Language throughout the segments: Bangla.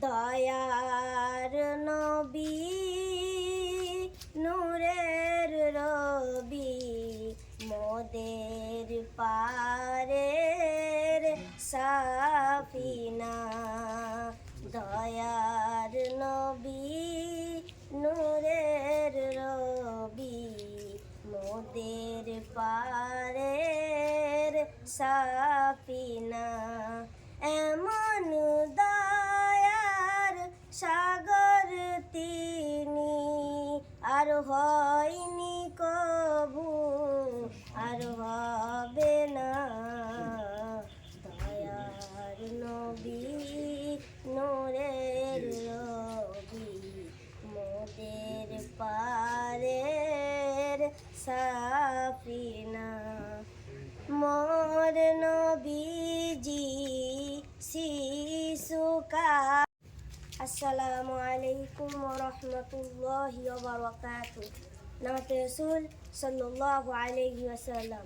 দয়ার নবী নূরের রবি মোদের পারের সাফিনা দয়ার নবী নূরের রবি মোদের পারের সাফিনা এমন দয়ার সাগর তিনি আর হয়নি কবু আর হবে না দয়ার নবী নূরের রবি মোদের পারের সাফিনা মোর নবীজি শিশুকাল আসসালামু আলাইকুম ওয়া রাহমাতুল্লাহি ওয়া বারাকাতুহু নাতে রাসূল সাল্লাল্লাহু আলাইহি ওয়াসাল্লাম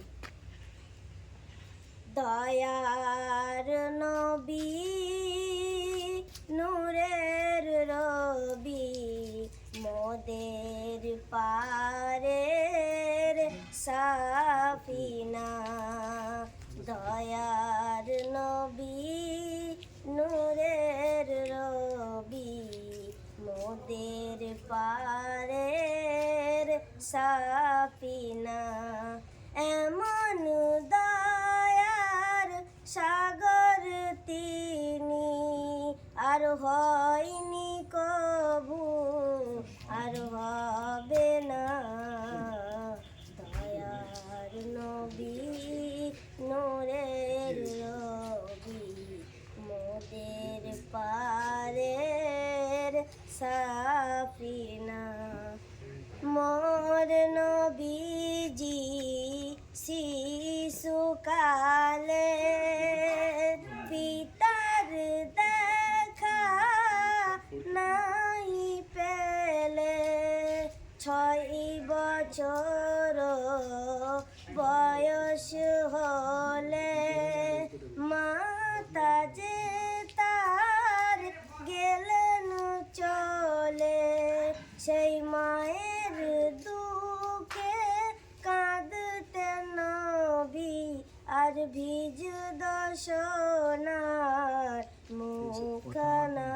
দয়ার নবী নূরের রবি মোদের পারের সাফিনা দয়ার নবী নূরের রবি মোদের পারের সাফিনা এমন দয়ার সাগর তিনি আর হয়নি কবু আর হবে না দয়ার নবী নূরের রবি মোদের পারের সাফিনা মোর নবীজি শিশুকালে পিতার দেখা নাই পেলে 6 বছর বয়স হলে মাতা যে তার গেলেন চলে সেই মায়ের দুঃখে কাঁদতেন নবী আর ভিজুদ সোনার মুখখানা